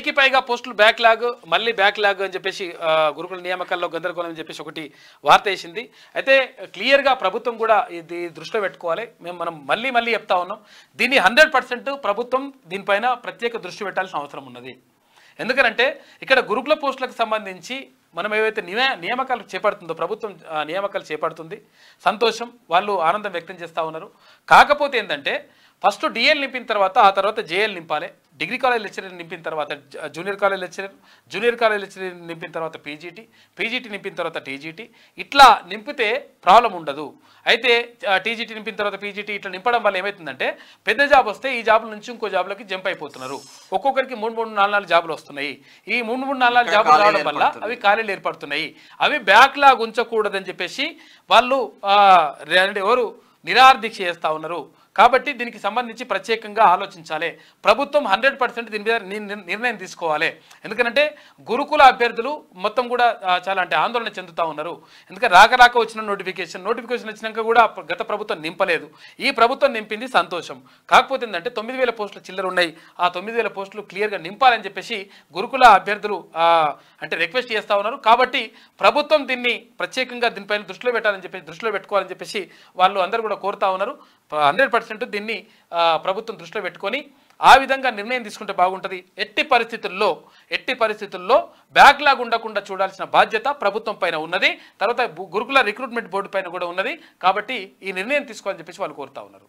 1000కి పైగా పోస్టులు బ్యాక్లాగ్, మళ్ళీ బ్యాక్లాగ్ అని చెప్పేసి గురుకుల నియామకాల్లో గందరగోళం అని చెప్పేసి ఒకటి వార్త వేసింది. అయితే క్లియర్గా ప్రభుత్వం కూడా ఇది దృష్టిలో పెట్టుకోవాలి. మనం మళ్ళీ చెప్తా ఉన్నాం, దీన్ని 100% ప్రభుత్వం దీనిపైన ప్రత్యేక దృష్టి పెట్టాల్సిన అవసరం ఉన్నది. ఎందుకంటే ఇక్కడ గురుకుల పోస్టులకు సంబంధించి మనం ఏవైతే నియామకాలు చేపడుతుందో ప్రభుత్వం నియామకాలు చేపడుతుంది, సంతోషం, వాళ్ళు ఆనందం వ్యక్తం చేస్తూ ఉన్నారు. కాకపోతే ఏంటంటే ఫస్ట్ డిఎల్ నింపిన తర్వాత ఆ తర్వాత జేఎల్ నింపాలి, డిగ్రీ కాలేజ్ లెక్చరర్ నింపిన తర్వాత జూనియర్ కాలేజ్ లెక్చరర్ నింపిన తర్వాత పీజీటీ నింపిన తర్వాత టీజీటీ, ఇట్లా నింపితే ప్రాబ్లం ఉండదు. అయితే టీజీటీ నింపిన తర్వాత పీజీటీ ఇట్లా నింపడం వల్ల ఏమవుతుందంటే పెద్ద జాబ్ వస్తే ఈ జాబ్ నుంచి ఇంకో జాబ్లోకి జంప్ అయిపోతున్నారు. ఒక్కొక్కరికి 3-4 జాబులు వస్తున్నాయి. ఈ 3-4 జాబులు రావడం వల్ల అవి ఖాళీలు ఏర్పడుతున్నాయి. అవి బ్యాక్లాగ్ ఉంచకూడదని చెప్పేసి వాళ్ళు ఎవరు నిరాదీక్ష చేస్తూ ఉన్నారు. కాబట్టి దీనికి సంబంధించి ప్రత్యేకంగా ఆలోచించాలి. ప్రభుత్వం 100% దీని మీద నిర్ణయం తీసుకోవాలి. ఎందుకంటే గురుకుల అభ్యర్థులు మొత్తం కూడా చాలా ఆందోళన చెందుతూ ఉన్నారు. ఎందుకంటే రాక వచ్చిన నోటిఫికేషన్ వచ్చినాక కూడా గత ప్రభుత్వం నింపలేదు. ఈ ప్రభుత్వం నింపింది, సంతోషం. కాకపోతే ఏంటంటే 9000 పోస్టులు చిల్లర ఉన్నాయి. ఆ 9000 పోస్టులు క్లియర్గా నింపాలని చెప్పేసి గురుకుల అభ్యర్థులు రిక్వెస్ట్ చేస్తూ ఉన్నారు. కాబట్టి ప్రభుత్వం దీన్ని ప్రత్యేకంగా దీనిపైన దృష్టిలో పెట్టుకోవాలని చెప్పేసి వాళ్ళు అందరూ కూడా కోరుతా ఉన్నారు. 100% దీన్ని ప్రభుత్వం దృష్టిలో పెట్టుకొని ఆ విధంగా నిర్ణయం తీసుకుంటే బాగుంటుంది. ఎట్టి పరిస్థితుల్లో బ్యాక్లాగ్ ఉండకుండా చూడాల్సిన బాధ్యత ప్రభుత్వం పైన ఉన్నది. తర్వాత గురుకుల రిక్రూట్మెంట్ బోర్డు పైన కూడా ఉన్నది. కాబట్టి ఈ నిర్ణయం తీసుకోవాలని చెప్పేసి వాళ్ళు కోరుతా ఉన్నారు.